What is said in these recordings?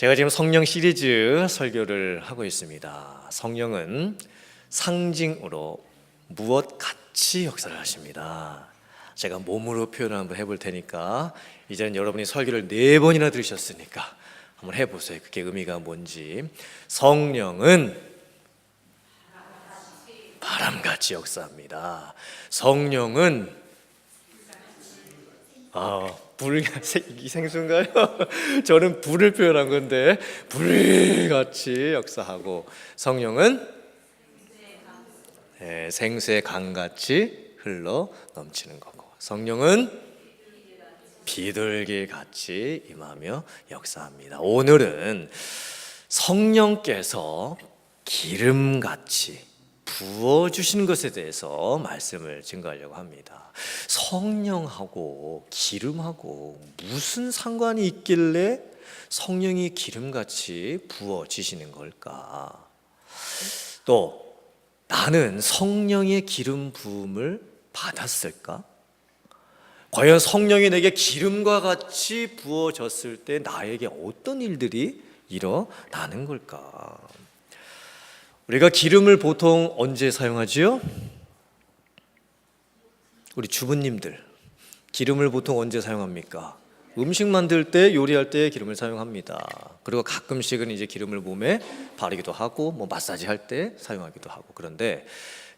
제가 지금 성령 시리즈 설교를 하고 있습니다. 성령은 상징으로 무엇 같이 역사를 하십니다. 제가 몸으로 표현을 한번 해볼 테니까 이제는 여러분이 설교를 4번이나 들으셨으니까 한번 해보세요. 그게 의미가 뭔지. 성령은 바람같이 역사합니다. 성령은 이 생수인가요? 저는 불을 표현한 건데 불같이 역사하고, 성령은 생수의 강같이 흘러 넘치는 거고, 성령은 비둘기같이 임하며 역사합니다. 오늘은 성령께서 기름같이 부어주시는 것에 대해서 말씀을 증거하려고 합니다. 성령하고 기름하고 무슨 상관이 있길래 성령이 기름같이 부어지시는 걸까? 또 나는 성령의 기름 부음을 받았을까? 과연 성령이 내게 기름과 같이 부어졌을 때 나에게 어떤 일들이 일어나는 걸까? 우리가 기름을 보통 언제 사용하지요? 우리 주부님들 기름을 보통 언제 사용합니까? 음식 만들 때, 요리할 때 기름을 사용합니다. 그리고 가끔씩은 이제 기름을 몸에 바르기도 하고 마사지 할 때 사용하기도 하고. 그런데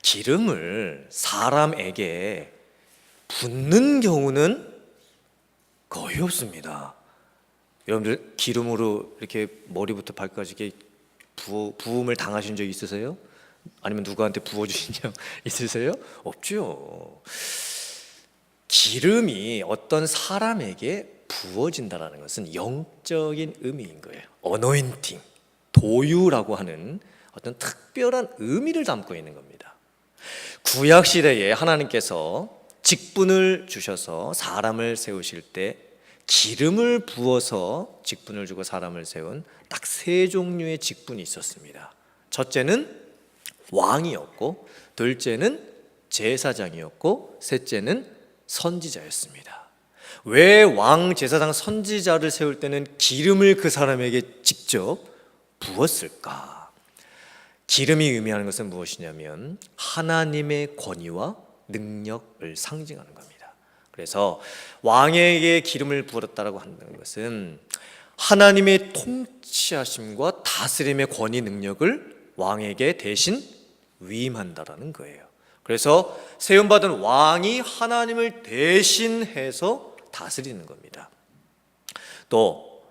기름을 사람에게 붓는 경우는 거의 없습니다. 여러분들 기름으로 이렇게 머리부터 발까지 이렇게 부음을 당하신 적 있으세요? 아니면 누구한테 부어주신 적 있으세요? 없죠. 기름이 어떤 사람에게 부어진다는 것은 영적인 의미인 거예요. 어노인팅, 도유라고 하는 어떤 특별한 의미를 담고 있는 겁니다. 구약 시대에 하나님께서 직분을 주셔서 사람을 세우실 때 기름을 부어서 직분을 주고 사람을 세운 딱 3종류의 직분이 있었습니다. 첫째는 왕이었고, 둘째는 제사장이었고, 셋째는 선지자였습니다. 왜 왕, 제사장, 선지자를 세울 때는 기름을 그 사람에게 직접 부었을까? 기름이 의미하는 것은 무엇이냐면 하나님의 권위와 능력을 상징하는 겁니다. 그래서 왕에게 기름을 부었다라고 하는 것은 하나님의 통치하심과 다스림의 권위, 능력을 왕에게 대신 위임한다라는 거예요. 그래서 세움받은 왕이 하나님을 대신해서 다스리는 겁니다. 또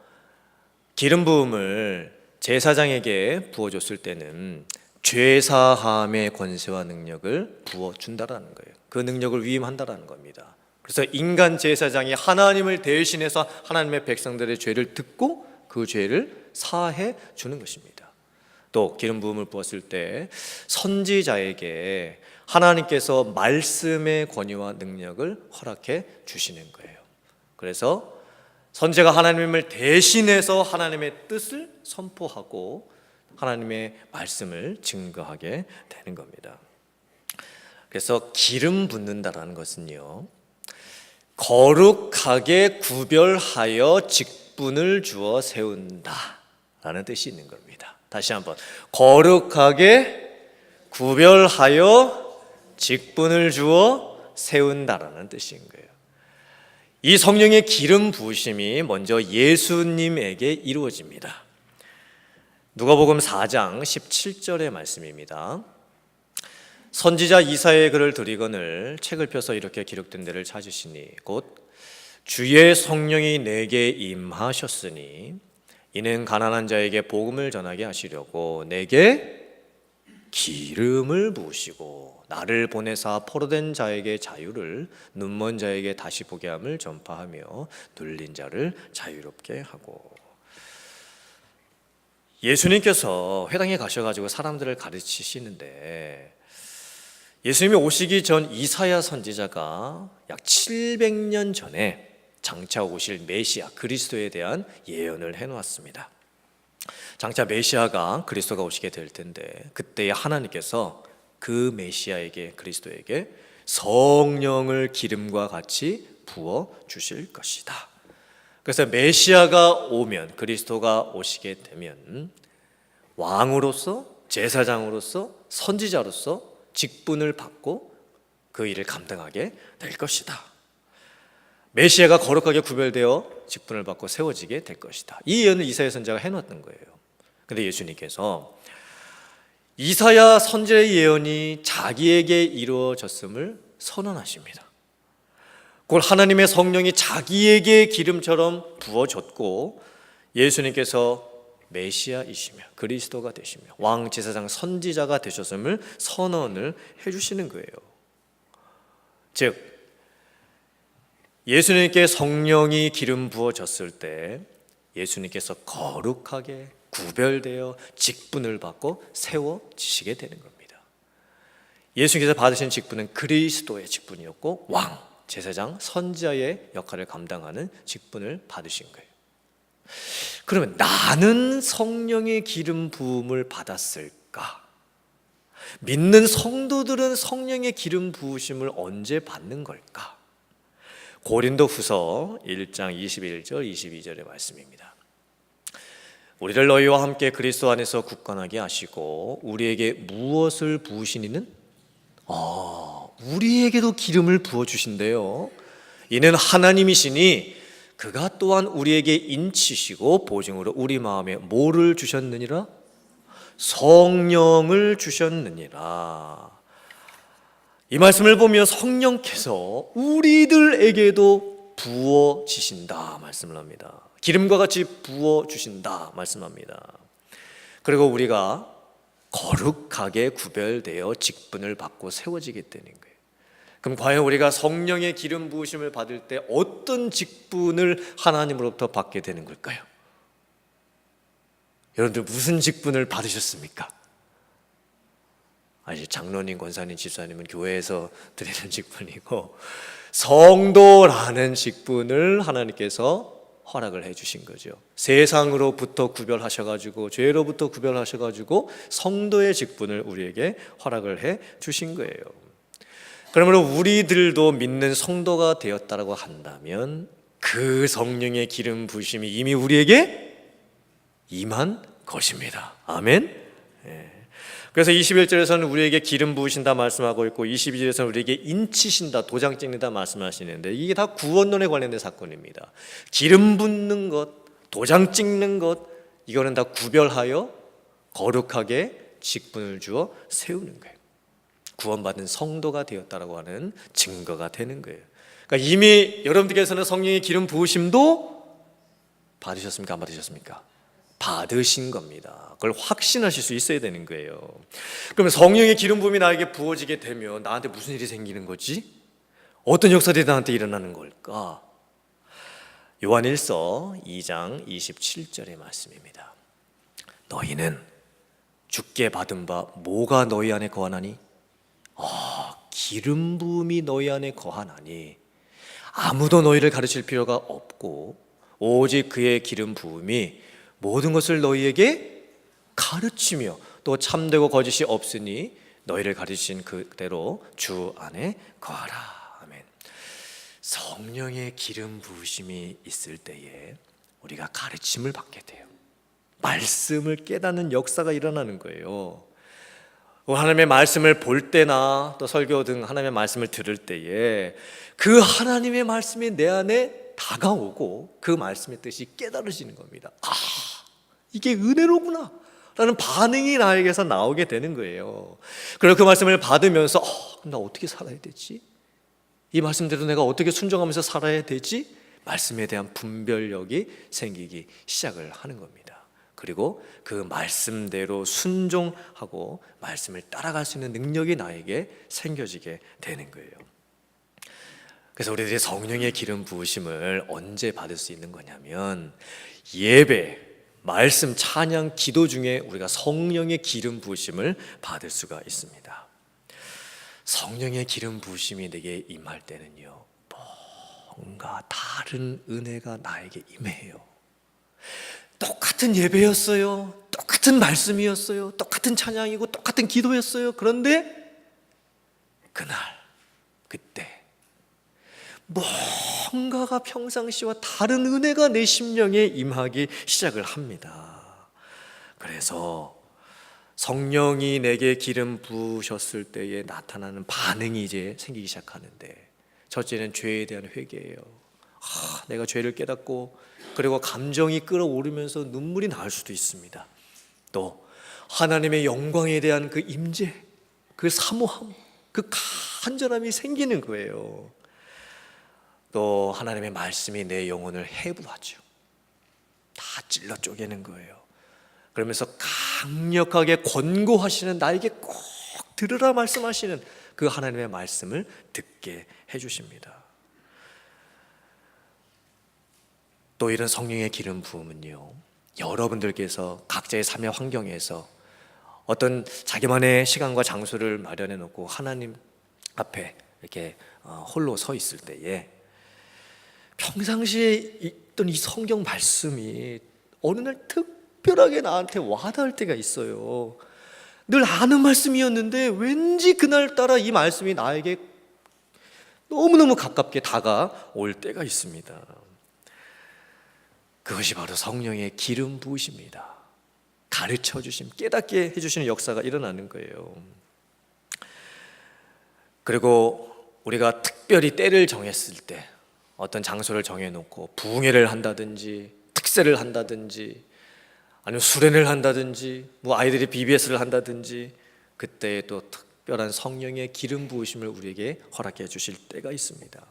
기름 부음을 제사장에게 부어줬을 때는 죄사함의 권세와 능력을 부어준다라는 거예요. 그 능력을 위임한다라는 겁니다. 그래서 인간 제사장이 하나님을 대신해서 하나님의 백성들의 죄를 듣고 그 죄를 사해 주는 것입니다. 또 기름 부음을 부었을 때 선지자에게 하나님께서 말씀의 권위와 능력을 허락해 주시는 거예요. 그래서 선지자가 하나님을 대신해서 하나님의 뜻을 선포하고 하나님의 말씀을 증거하게 되는 겁니다. 그래서 기름 붓는다라는 것은요, 거룩하게 구별하여 직분을 주어 세운다라는 뜻이 있는 겁니다. 다시 한번, 거룩하게 구별하여 직분을 주어 세운다라는 뜻인 거예요. 이 성령의 기름 부으심이 먼저 예수님에게 이루어집니다. 누가복음 4장 17절의 말씀입니다. 선지자 이사야의 글을 들이거늘 책을 펴서 이렇게 기록된 데를 찾으시니 곧 주의 성령이 내게 임하셨으니 이는 가난한 자에게 복음을 전하게 하시려고 내게 기름을 부으시고 나를 보내사 포로된 자에게 자유를, 눈먼 자에게 다시 보게 함을 전파하며 눌린 자를 자유롭게 하고. 예수님께서 회당에 가셔가지고 사람들을 가르치시는데 예수님이 오시기 전 이사야 선지자가 약 700년 전에 장차 오실 메시아 그리스도에 대한 예언을 해놓았습니다. 장차 메시아가 그리스도가 오시게 될 텐데 그때에 하나님께서 그 메시아에게, 그리스도에게 성령을 기름과 같이 부어 주실 것이다. 그래서 메시아가 오면, 그리스도가 오시게 되면 왕으로서, 제사장으로서, 선지자로서 직분을 받고 그 일을 감당하게 될 것이다. 메시아가 거룩하게 구별되어 직분을 받고 세워지게 될 것이다. 이 예언을 이사야 선지자가 해놨던 거예요. 근데 예수님께서 이사야 선지자의 예언이 자기에게 이루어졌음을 선언하십니다. 그걸 하나님의 성령이 자기에게 기름처럼 부어졌고, 예수님께서 메시아이시며 그리스도가 되시며 왕, 제사장, 선지자가 되셨음을 선언을 해주시는 거예요. 즉 예수님께 성령이 기름 부어졌을 때 예수님께서 거룩하게 구별되어 직분을 받고 세워지시게 되는 겁니다. 예수님께서 받으신 직분은 그리스도의 직분이었고, 왕, 제사장, 선지자의 역할을 감당하는 직분을 받으신 거예요. 그러면 나는 성령의 기름 부음을 받았을까? 믿는 성도들은 성령의 기름 부으심을 언제 받는 걸까? 고린도후서 1장 21절 22절의 말씀입니다. 우리를 너희와 함께 그리스도 안에서 굳건하게 하시고 우리에게 무엇을 부으시니는? 우리에게도 기름을 부어주신대요. 이는 하나님이시니 그가 또한 우리에게 인치시고 보증으로 우리 마음에 뭐를 주셨느니라? 성령을 주셨느니라. 이 말씀을 보면 성령께서 우리들에게도 부어지신다 말씀을 합니다. 기름과 같이 부어주신다 말씀합니다. 그리고 우리가 거룩하게 구별되어 직분을 받고 세워지게 되는 거예요. 그럼 과연 우리가 성령의 기름 부으심을 받을 때 어떤 직분을 하나님으로부터 받게 되는 걸까요? 여러분들 무슨 직분을 받으셨습니까? 아니, 장로님, 권사님, 집사님은 교회에서 드리는 직분이고, 성도라는 직분을 하나님께서 허락을 해주신 거죠. 세상으로부터 구별하셔가지고, 죄로부터 구별하셔가지고 성도의 직분을 우리에게 허락을 해주신 거예요. 그러므로 우리들도 믿는 성도가 되었다고 한다면 그 성령의 기름 부으심이 이미 우리에게 임한 것입니다. 아멘. 그래서 21절에서는 우리에게 기름 부으신다 말씀하고 있고, 22절에서는 우리에게 인치신다, 도장 찍는다 말씀하시는데, 이게 다 구원론에 관련된 사건입니다. 기름 붓는 것, 도장 찍는 것, 이거는 다 구별하여 거룩하게 직분을 주어 세우는 거예요. 구원받은 성도가 되었다라고 하는 증거가 되는 거예요. 그러니까 이미 여러분들께서는 성령의 기름 부으심도 받으셨습니까? 안 받으셨습니까? 받으신 겁니다. 그걸 확신하실 수 있어야 되는 거예요. 그러면 성령의 기름 부음이 나에게 부어지게 되면 나한테 무슨 일이 생기는 거지? 어떤 역사들이 나한테 일어나는 걸까? 요한일서 2장 27절의 말씀입니다. 너희는 주께 받은 바 뭐가 너희 안에 거하나니? 기름 부음이 너희 안에 거하나니 아무도 너희를 가르칠 필요가 없고 오직 그의 기름 부음이 모든 것을 너희에게 가르치며 또 참되고 거짓이 없으니 너희를 가르치신 그대로 주 안에 거하라. 아멘. 성령의 기름 부으심이 있을 때에 우리가 가르침을 받게 돼요. 말씀을 깨닫는 역사가 일어나는 거예요. 하나님의 말씀을 볼 때나 또 설교 등 하나님의 말씀을 들을 때에 그 하나님의 말씀이 내 안에 다가오고 그 말씀의 뜻이 깨달아지는 겁니다. 이게 은혜로구나 라는 반응이 나에게서 나오게 되는 거예요. 그리고 그 말씀을 받으면서 나 어떻게 살아야 되지? 이 말씀대로 내가 어떻게 순종하면서 살아야 되지? 말씀에 대한 분별력이 생기기 시작을 하는 겁니다. 그리고 그 말씀대로 순종하고 말씀을 따라갈 수 있는 능력이 나에게 생겨지게 되는 거예요. 그래서 우리들이 성령의 기름 부으심을 언제 받을 수 있는 거냐면 예배, 말씀, 찬양, 기도 중에 우리가 성령의 기름 부으심을 받을 수가 있습니다. 성령의 기름 부으심이 내게 임할 때는요, 뭔가 다른 은혜가 나에게 임해요. 똑같은 예배였어요. 똑같은 말씀이었어요. 똑같은 찬양이고 똑같은 기도였어요. 그런데 그날, 그때 뭔가가 평상시와 다른 은혜가 내 심령에 임하기 시작을 합니다. 그래서 성령이 내게 기름 부으셨을 때에 나타나는 반응이 이제 생기기 시작하는데, 첫째는 죄에 대한 회개예요. 내가 죄를 깨닫고, 그리고 감정이 끌어오르면서 눈물이 나올 수도 있습니다. 또 하나님의 영광에 대한 그 임재, 그 사모함, 그 간절함이 생기는 거예요. 또 하나님의 말씀이 내 영혼을 해부하죠. 다 찔러 쪼개는 거예요. 그러면서 강력하게 권고하시는, 나에게 꼭 들으라 말씀하시는 그 하나님의 말씀을 듣게 해주십니다. 또 이런 성령의 기름 부음은요, 여러분들께서 각자의 삶의 환경에서 어떤 자기만의 시간과 장소를 마련해 놓고 하나님 앞에 이렇게 홀로 서 있을 때에 평상시에 있던 이 성경 말씀이 어느 날 특별하게 나한테 와닿을 때가 있어요. 늘 아는 말씀이었는데 왠지 그날따라 이 말씀이 나에게 너무너무 가깝게 다가올 때가 있습니다. 그것이 바로 성령의 기름 부으십니다. 가르쳐 주심, 깨닫게 해주시는 역사가 일어나는 거예요. 그리고 우리가 특별히 때를 정했을 때, 어떤 장소를 정해놓고 부흥회를 한다든지 특세를 한다든지 아니면 수련을 한다든지 뭐 아이들이 BBS를 한다든지, 그때 또 특별한 성령의 기름 부으심을 우리에게 허락해 주실 때가 있습니다.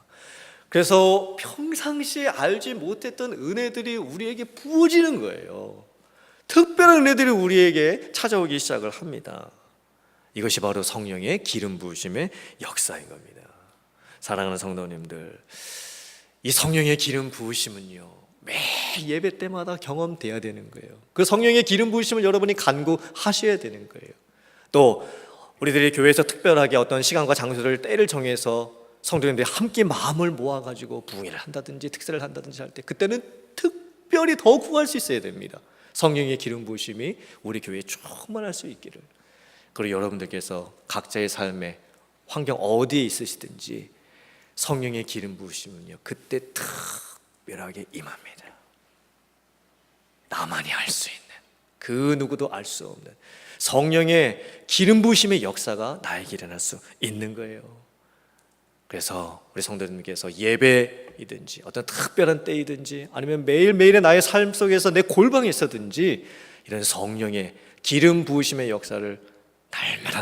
그래서 평상시에 알지 못했던 은혜들이 우리에게 부어지는 거예요. 특별한 은혜들이 우리에게 찾아오기 시작을 합니다. 이것이 바로 성령의 기름 부으심의 역사인 겁니다. 사랑하는 성도님들, 이 성령의 기름 부으심은요, 매 예배 때마다 경험돼야 되는 거예요. 그 성령의 기름 부으심을 여러분이 간구하셔야 되는 거예요. 또 우리들이 교회에서 특별하게 어떤 시간과 장소를, 때를 정해서 성도님들이 함께 마음을 모아가지고 부흥회를 한다든지 특세를 한다든지 할 때, 그때는 특별히 더 구할 수 있어야 됩니다. 성령의 기름 부으심이 우리 교회에 충만할 수 있기를. 그리고 여러분들께서 각자의 삶의 환경 어디에 있으시든지 성령의 기름 부으심은요, 그때 특별하게 임합니다. 나만이 알 수 있는, 그 누구도 알 수 없는 성령의 기름 부으심의 역사가 나에게 일어날 수 있는 거예요. 그래서 우리 성도님께서 예배이든지 어떤 특별한 때이든지 아니면 매일매일의 나의 삶 속에서 내 골방에서든지 이런 성령의 기름 부으심의 역사를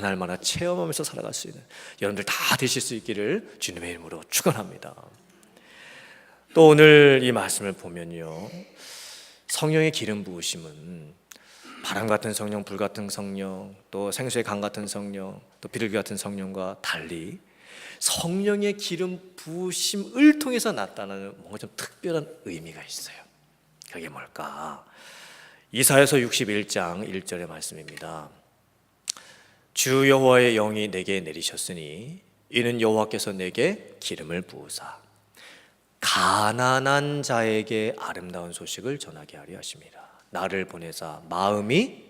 날마다 체험하면서 살아갈 수 있는 여러분들 다 되실 수 있기를 주님의 이름으로 축원합니다. 또 오늘 이 말씀을 보면요, 성령의 기름 부으심은 바람 같은 성령, 불 같은 성령, 또 생수의 강 같은 성령, 또 비둘기 같은 성령과 달리 성령의 기름 부으심을 통해서 나타나는 뭔가 좀 특별한 의미가 있어요. 그게 뭘까? 이사야서 61장 1절의 말씀입니다. 주 여호와의 영이 내게 내리셨으니 이는 여호와께서 내게 기름을 부으사 가난한 자에게 아름다운 소식을 전하게 하려 하십니다. 나를 보내사 마음이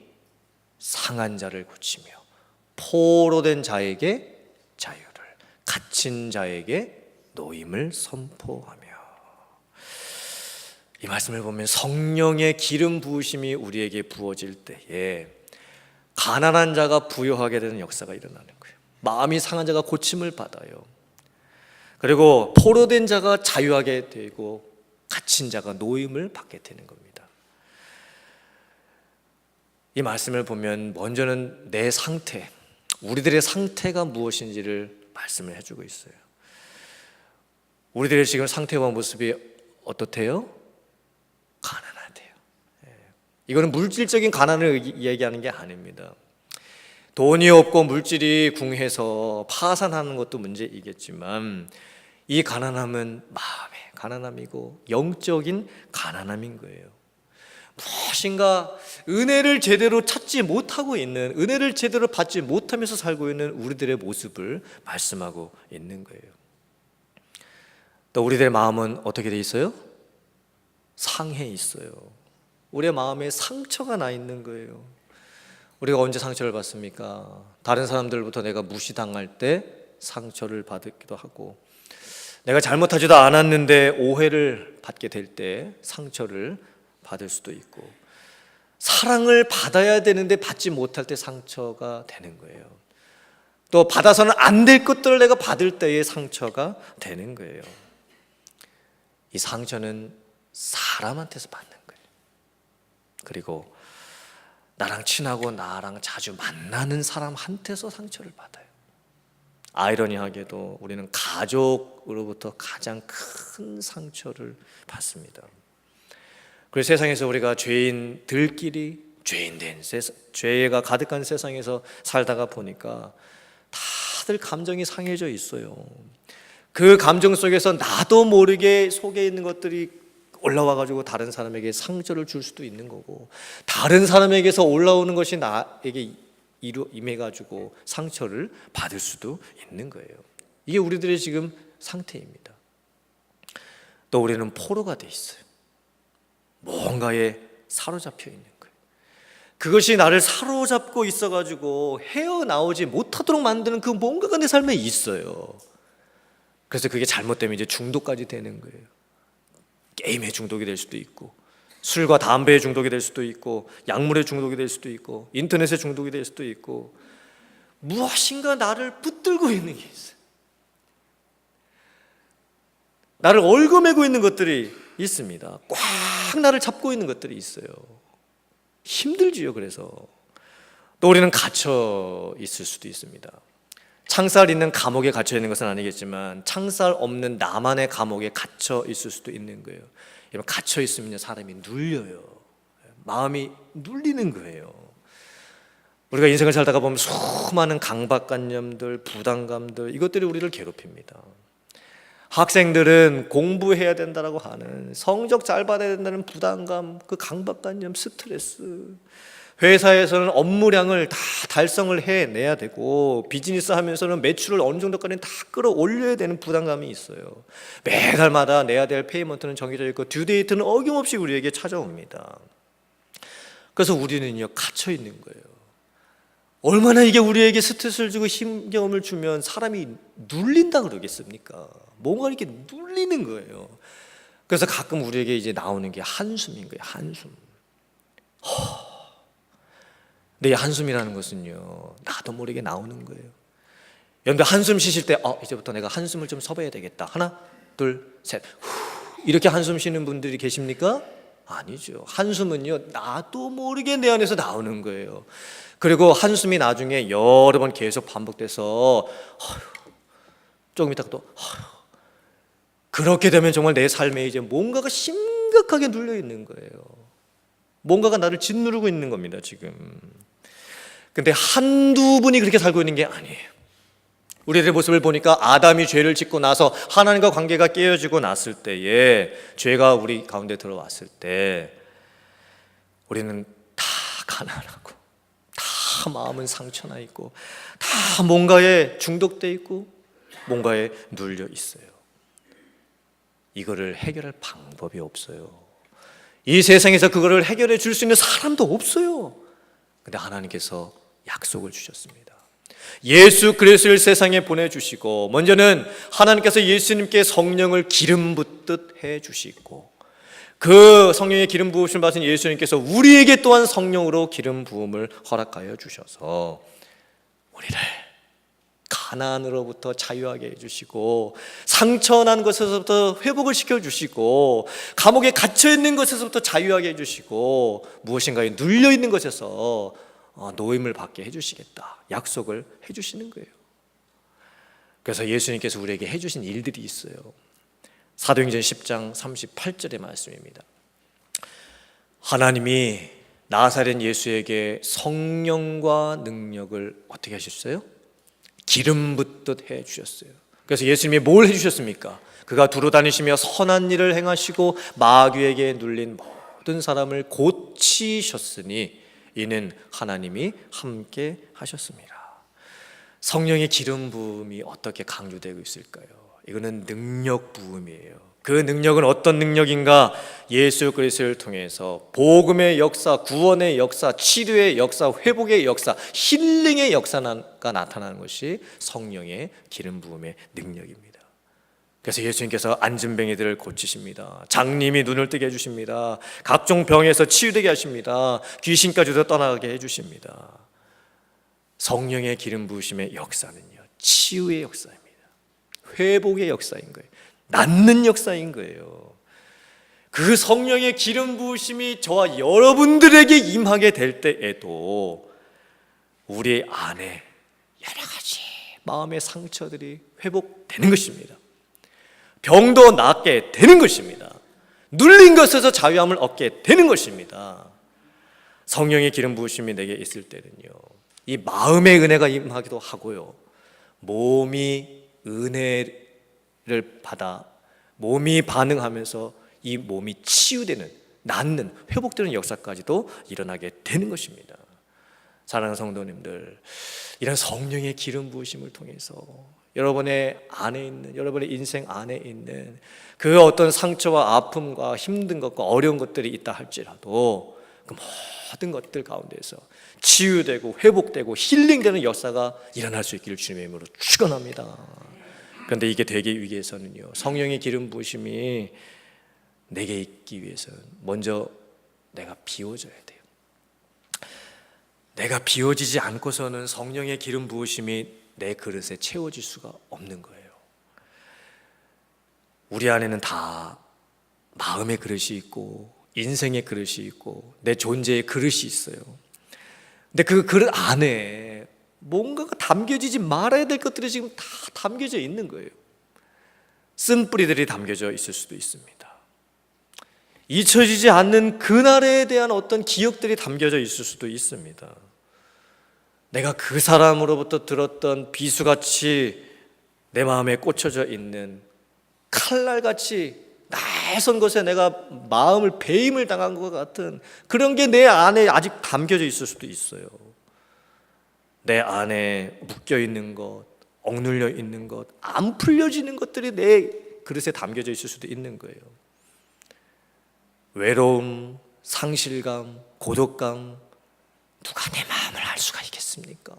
상한 자를 고치며 포로된 자에게 자유를, 갇힌 자에게 노임을 선포하며. 이 말씀을 보면 성령의 기름 부으심이 우리에게 부어질 때에 가난한 자가 부유하게 되는 역사가 일어나는 거예요. 마음이 상한 자가 고침을 받아요. 그리고 포로된 자가 자유하게 되고 갇힌 자가 노임을 받게 되는 겁니다. 이 말씀을 보면 먼저는 내 상태, 우리들의 상태가 무엇인지를 말씀을 해주고 있어요. 우리들의 지금 상태와 모습이 어떻대요? 가난하대요. 이거는 물질적인 가난을 얘기하는 게 아닙니다. 돈이 없고 물질이 궁해서 파산하는 것도 문제이겠지만 이 가난함은 마음의 가난함이고 영적인 가난함인 거예요. 무엇인가 은혜를 제대로 찾지 못하고 있는, 은혜를 제대로 받지 못하면서 살고 있는 우리들의 모습을 말씀하고 있는 거예요. 또 우리들의 마음은 어떻게 돼 있어요? 상해 있어요. 우리의 마음에 상처가 나 있는 거예요. 우리가 언제 상처를 받습니까? 다른 사람들부터 내가 무시당할 때 상처를 받기도 하고, 내가 잘못하지도 않았는데 오해를 받게 될 때 상처를 받을 수도 있고, 사랑을 받아야 되는데 받지 못할 때 상처가 되는 거예요. 또 받아서는 안 될 것들을 내가 받을 때의 상처가 되는 거예요. 이 상처는 사람한테서 받는 거예요. 그리고 나랑 친하고 나랑 자주 만나는 사람한테서 상처를 받아요. 아이러니하게도 우리는 가족으로부터 가장 큰 상처를 받습니다. 그래서 세상에서 우리가 죄인들끼리 죄인된 죄가 가득한 세상에서 살다가 보니까 다들 감정이 상해져 있어요. 그 감정 속에서 나도 모르게 속에 있는 것들이 올라와가지고 다른 사람에게 상처를 줄 수도 있는 거고, 다른 사람에게서 올라오는 것이 나에게 임해가지고 상처를 받을 수도 있는 거예요. 이게 우리들의 지금 상태입니다. 또 우리는 포로가 돼 있어요. 뭔가에 사로잡혀 있는 거예요. 그것이 나를 사로잡고 있어가지고 헤어나오지 못하도록 만드는 그 뭔가가 내 삶에 있어요. 그래서 그게 잘못되면 이제 중독까지 되는 거예요. 게임에 중독이 될 수도 있고, 술과 담배에 중독이 될 수도 있고, 약물에 중독이 될 수도 있고, 인터넷에 중독이 될 수도 있고, 무엇인가 나를 붙들고 있는 게 있어요. 나를 얽어매고 있는 것들이 있습니다. 꽉 나를 잡고 있는 것들이 있어요. 힘들지요. 그래서 또 우리는 갇혀 있을 수도 있습니다. 창살 있는 감옥에 갇혀 있는 것은 아니겠지만 창살 없는 나만의 감옥에 갇혀 있을 수도 있는 거예요. 여러분, 갇혀 있으면 사람이 눌려요. 마음이 눌리는 거예요. 우리가 인생을 살다가 보면 수많은 강박관념들, 부담감들, 이것들이 우리를 괴롭힙니다. 학생들은 공부해야 된다라고 하는, 성적 잘 받아야 된다는 부담감, 그 강박관념, 스트레스, 회사에서는 업무량을 다 달성을 해내야 되고, 비즈니스 하면서는 매출을 어느 정도까지는 다 끌어올려야 되는 부담감이 있어요. 매달마다 내야 될 페이먼트는 정해져 있고 듀데이트는 어김없이 우리에게 찾아옵니다. 그래서 우리는요, 갇혀 있는 거예요. 얼마나 이게 우리에게 스트레스를 주고 힘겨움을 주면 사람이 눌린다 그러겠습니까? 뭔가 이렇게 눌리는 거예요. 그래서 가끔 우리에게 이제 나오는 게 한숨인 거예요. 한숨. 내 한숨이라는 것은요, 나도 모르게 나오는 거예요. 여러분들 한숨 쉬실 때 이제부터 내가 한숨을 좀 쉬어야 되겠다. 하나, 둘, 셋. 이렇게 한숨 쉬는 분들이 계십니까? 아니죠. 한숨은요, 나도 모르게 내 안에서 나오는 거예요. 그리고 한숨이 나중에 여러 번 계속 반복돼서 조금 있다가 또 그렇게 되면 정말 내 삶에 이제 뭔가가 심각하게 눌려 있는 거예요. 뭔가가 나를 짓누르고 있는 겁니다, 지금. 근데 한두 분이 그렇게 살고 있는 게 아니에요. 우리들의 모습을 보니까 아담이 죄를 짓고 나서 하나님과 관계가 깨어지고 났을 때에, 죄가 우리 가운데 들어왔을 때 우리는 다 가난하고, 다 마음은 상처나 있고, 다 뭔가에 중독돼 있고, 뭔가에 눌려 있어요. 이거를 해결할 방법이 없어요. 이 세상에서 그거를 해결해 줄 수 있는 사람도 없어요. 근데 하나님께서 약속을 주셨습니다. 예수 그리스도를 세상에 보내주시고, 먼저는 하나님께서 예수님께 성령을 기름 붓듯 해주시고, 그 성령의 기름 부으심을 받은 예수님께서 우리에게 또한 성령으로 기름 부음을 허락하여 주셔서 우리를 가난으로부터 자유하게 해주시고, 상처난 것에서부터 회복을 시켜주시고, 감옥에 갇혀있는 것에서부터 자유하게 해주시고, 무엇인가에 눌려있는 것에서 노임을 받게 해주시겠다 약속을 해주시는 거예요. 그래서 예수님께서 우리에게 해주신 일들이 있어요. 사도행전 10장 38절의 말씀입니다. 하나님이 나사렛 예수에게 성령과 능력을 어떻게 하셨어요? 기름 붓듯 해주셨어요. 그래서 예수님이 뭘 해주셨습니까? 그가 두루 다니시며 선한 일을 행하시고 마귀에게 눌린 모든 사람을 고치셨으니 이는 하나님이 함께 하셨습니다. 성령의 기름 부음이 어떻게 강조되고 있을까요? 이거는 능력 부음이에요. 그 능력은 어떤 능력인가? 예수 그리스도를 통해서 복음의 역사, 구원의 역사, 치료의 역사, 회복의 역사, 힐링의 역사가 나타나는 것이 성령의 기름 부음의 능력입니다. 그래서 예수님께서 안진뱅이들을 고치십니다. 장님이 눈을 뜨게 해주십니다. 각종 병에서 치유되게 하십니다. 귀신까지도 떠나게 해주십니다. 성령의 기름 부으심의 역사는요, 치유의 역사입니다. 회복의 역사인 거예요. 낫는 역사인 거예요. 그 성령의 기름 부으심이 저와 여러분들에게 임하게 될 때에도 우리 안에 여러 가지 마음의 상처들이 회복되는 것입니다. 병도 낫게 되는 것입니다. 눌린 것에서 자유함을 얻게 되는 것입니다. 성령의 기름 부으심이 내게 있을 때는요, 이 마음의 은혜가 임하기도 하고요, 몸이 은혜를 받아 몸이 반응하면서 이 몸이 치유되는, 낫는, 회복되는 역사까지도 일어나게 되는 것입니다. 사랑하는 성도님들, 이런 성령의 기름 부으심을 통해서 여러분의 안에 있는, 여러분의 인생 안에 있는 그 어떤 상처와 아픔과 힘든 것과 어려운 것들이 있다 할지라도 그 모든 것들 가운데서 치유되고 회복되고 힐링되는 역사가 일어날 수 있기를 주님의 이름으로 축원합니다. 그런데 이게 되기 위해서는요, 성령의 기름 부으심이 내게 있기 위해서는 먼저 내가 비워져야 돼요. 내가 비워지지 않고서는 성령의 기름 부으심이 내 그릇에 채워질 수가 없는 거예요. 우리 안에는 다 마음의 그릇이 있고 인생의 그릇이 있고 내 존재의 그릇이 있어요. 근데 그 그릇 안에 뭔가가 담겨지지 말아야 될 것들이 지금 다 담겨져 있는 거예요. 쓴뿌리들이 담겨져 있을 수도 있습니다. 잊혀지지 않는 그날에 대한 어떤 기억들이 담겨져 있을 수도 있습니다. 내가 그 사람으로부터 들었던 비수같이 내 마음에 꽂혀져 있는 칼날같이 낯선 것에 내가 마음을 배임을 당한 것 같은 그런 게 내 안에 아직 담겨져 있을 수도 있어요. 내 안에 묶여 있는 것, 억눌려 있는 것, 안 풀려지는 것들이 내 그릇에 담겨져 있을 수도 있는 거예요. 외로움, 상실감, 고독감, 누가 내 마음을 알 수가 있겠습니까?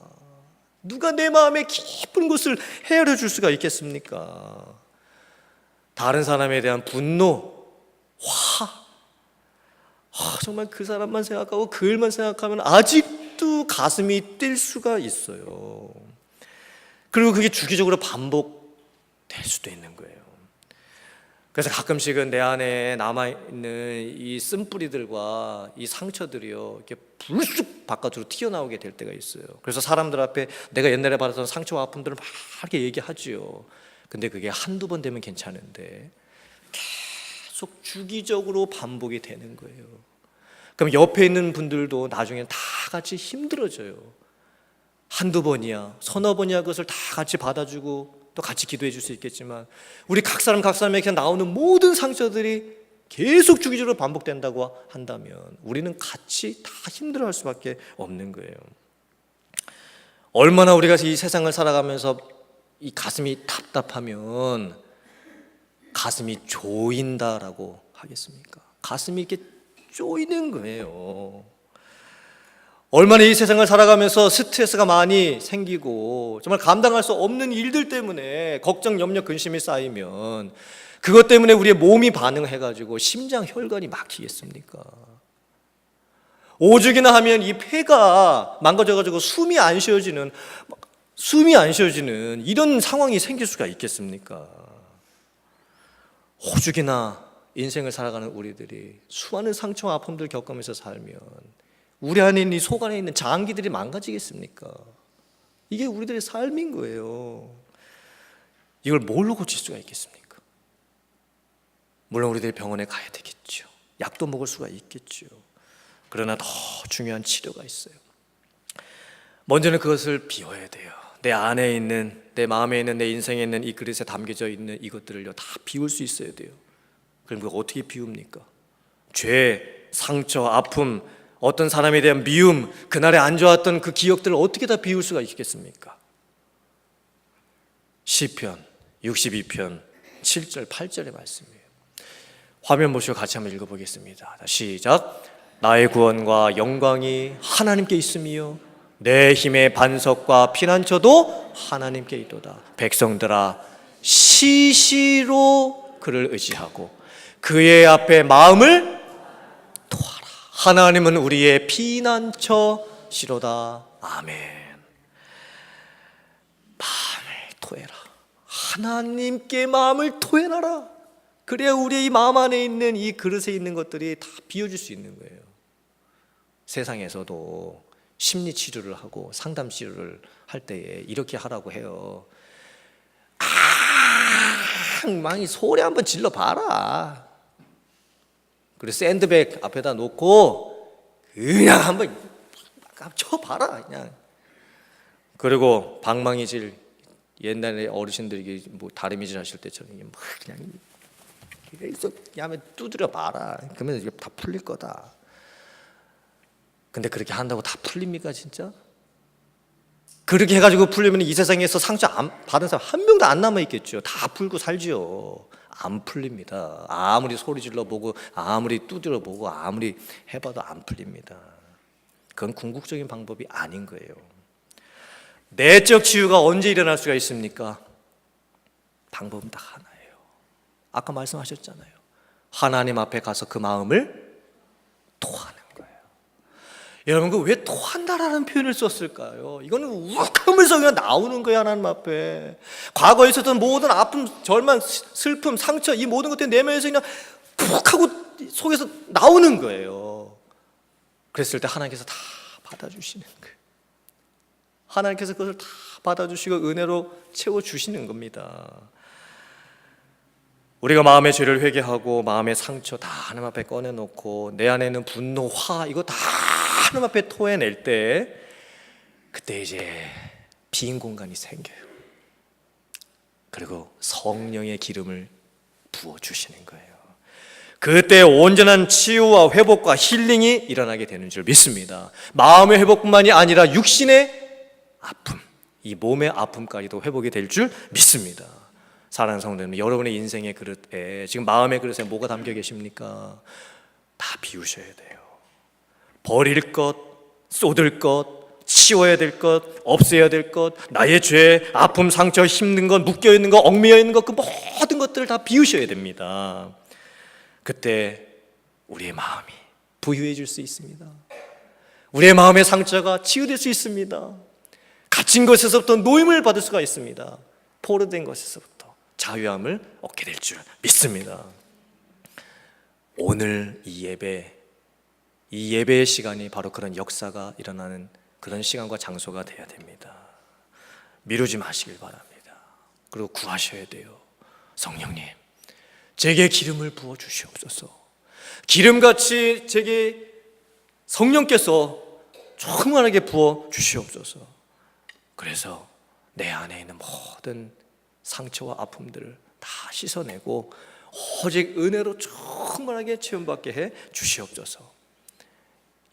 누가 내 마음의 깊은 곳을 헤아려 줄 수가 있겠습니까? 다른 사람에 대한 분노, 화, 정말 그 사람만 생각하고 그 일만 생각하면 아직도 가슴이 뛸 수가 있어요. 그리고 그게 주기적으로 반복될 수도 있는 거예요. 그래서 가끔씩은 내 안에 남아있는 이 쓴뿌리들과 이 상처들이요, 이렇게 불쑥 바깥으로 튀어나오게 될 때가 있어요. 그래서 사람들 앞에 내가 옛날에 받았던 상처와 아픔들을 막 이렇게 얘기하지요. 근데 그게 한두 번 되면 괜찮은데 계속 주기적으로 반복이 되는 거예요. 그럼 옆에 있는 분들도 나중에 다 같이 힘들어져요. 한두 번이야, 서너 번이야 그것을 다 같이 받아주고 또 같이 기도해 줄 수 있겠지만 우리 각 사람에게 나오는 모든 상처들이 계속 주기적으로 반복된다고 한다면 우리는 같이 다 힘들어할 수밖에 없는 거예요. 얼마나 우리가 이 세상을 살아가면서 이 가슴이 답답하면 가슴이 조인다라고 하겠습니까? 가슴이 이렇게 조이는 거예요. 얼마나 이 세상을 살아가면서 스트레스가 많이 생기고 정말 감당할 수 없는 일들 때문에 걱정, 염려, 근심이 쌓이면 그것 때문에 우리의 몸이 반응해가지고 심장 혈관이 막히겠습니까? 오죽이나 하면 이 폐가 망가져가지고 숨이 안 쉬어지는 이런 상황이 생길 수가 있겠습니까? 오죽이나 인생을 살아가는 우리들이 수많은 상처와 아픔들을 겪으면서 살면 우리 안에 있는 이 속 안에 있는 장기들이 망가지겠습니까? 이게 우리들의 삶인 거예요. 이걸 뭘로 고칠 수가 있겠습니까? 물론 우리들이 병원에 가야 되겠죠. 약도 먹을 수가 있겠죠. 그러나 더 중요한 치료가 있어요. 먼저는 그것을 비워야 돼요. 내 안에 있는, 내 마음에 있는, 내 인생에 있는 이 그릇에 담겨져 있는 이것들을요 다 비울 수 있어야 돼요. 그럼 그걸 어떻게 비웁니까? 죄, 상처, 아픔, 어떤 사람에 대한 미움, 그날에 안 좋았던 그 기억들을 어떻게 다 비울 수가 있겠습니까? 시편 62편 7절 8절의 말씀이에요. 화면 보시고 같이 한번 읽어보겠습니다. 시작. 나의 구원과 영광이 하나님께 있으며 내 힘의 반석과 피난처도 하나님께 있도다. 백성들아 시시로 그를 의지하고 그의 앞에 마음을 토하라. 하나님은 우리의 피난처시로다. 아멘. 마음을 토해라. 하나님께 마음을 토해놔라. 그래야 우리의 이 마음 안에 있는 이 그릇에 있는 것들이 다 비워질 수 있는 거예요. 세상에서도 심리 치료를 하고 상담 치료를 할 때에 이렇게 하라고 해요. 망이 소리 한번 질러 봐라. 그리고 샌드백 앞에다 놓고 그냥 한번 쳐봐라 그냥. 그리고 방망이질, 옛날에 어르신들이 뭐 다리미질 하실 때처럼 막 그냥 그냥 두드려 봐라. 그러면 이게 다 풀릴 거다. 근데 그렇게 한다고 다 풀립니까 진짜? 그렇게 해가지고 풀리면 이 세상에서 상처 안 받은 사람 한 명도 안 남아 있겠죠. 다 풀고 살지요. 안 풀립니다. 아무리 소리 질러 보고 아무리 두드려 보고 아무리 해봐도 안 풀립니다. 그건 궁극적인 방법이 아닌 거예요. 내적 치유가 언제 일어날 수가 있습니까? 방법은 딱 하나예요. 아까 말씀하셨잖아요. 하나님 앞에 가서 그 마음을 토하는 거예요. 여러분, 그 왜 토한다라는 표현을 썼을까요? 이거는 욱하면서 그냥 나오는 거예요. 하나님 앞에 과거에 있었던 모든 아픔, 절망, 슬픔, 상처, 이 모든 것들이 내면에서 그냥 푹 하고 속에서 나오는 거예요. 그랬을 때 하나님께서 다 받아주시는 거예요. 하나님께서 그것을 다 받아주시고 은혜로 채워주시는 겁니다. 우리가 마음의 죄를 회개하고 마음의 상처 다 하나님 앞에 꺼내놓고 내 안에 있는 분노, 화 이거 다 하나님 앞에 토해낼 때 그때 이제 빈 공간이 생겨요. 그리고 성령의 기름을 부어주시는 거예요. 그때 온전한 치유와 회복과 힐링이 일어나게 되는 줄 믿습니다. 마음의 회복뿐만이 아니라 육신의 아픔, 이 몸의 아픔까지도 회복이 될 줄 믿습니다. 사랑하는 성도님, 여러분의 인생의 그릇에 지금 마음의 그릇에 뭐가 담겨 계십니까? 다 비우셔야 돼요. 버릴 것, 쏟을 것, 치워야 될 것, 없애야 될 것, 나의 죄, 아픔, 상처, 힘든 것, 묶여 있는 것, 얽매여 있는 것, 그 모든 것들을 다 비우셔야 됩니다. 그때 우리의 마음이 부유해질 수 있습니다. 우리의 마음의 상처가 치유될 수 있습니다. 갇힌 것에서부터 노임을 받을 수가 있습니다. 포로된 것에서부터 자유함을 얻게 될 줄 믿습니다. 오늘 이 예배의 시간이 바로 그런 역사가 일어나는 그런 시간과 장소가 돼야 됩니다. 미루지 마시길 바랍니다. 그리고 구하셔야 돼요. 성령님, 제게 기름을 부어 주시옵소서. 기름같이 제게 성령께서 충만하게 부어 주시옵소서. 그래서 내 안에 있는 모든 상처와 아픔들을 다 씻어내고 오직 은혜로 충만하게 체험받게 해 주시옵소서.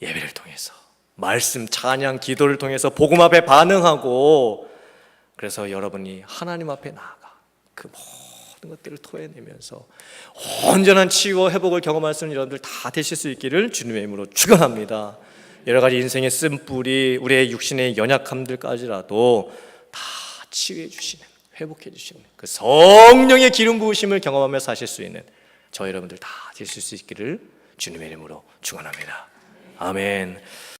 예배를 통해서 말씀, 찬양, 기도를 통해서 복음 앞에 반응하고, 그래서 여러분이 하나님 앞에 나아가 그 모든 것들을 토해내면서 온전한 치유와 회복을 경험할 수 있는 여러분들 다 되실 수 있기를 주님의 이름으로 축원합니다. 여러 가지 인생의 쓴뿌리, 우리의 육신의 연약함들까지라도 다 치유해 주시는, 회복해 주시는 그 성령의 기름 부으심을 경험하며 사실 수 있는 저 여러분들 다 되실 수 있기를 주님의 이름으로 축원합니다. 아멘.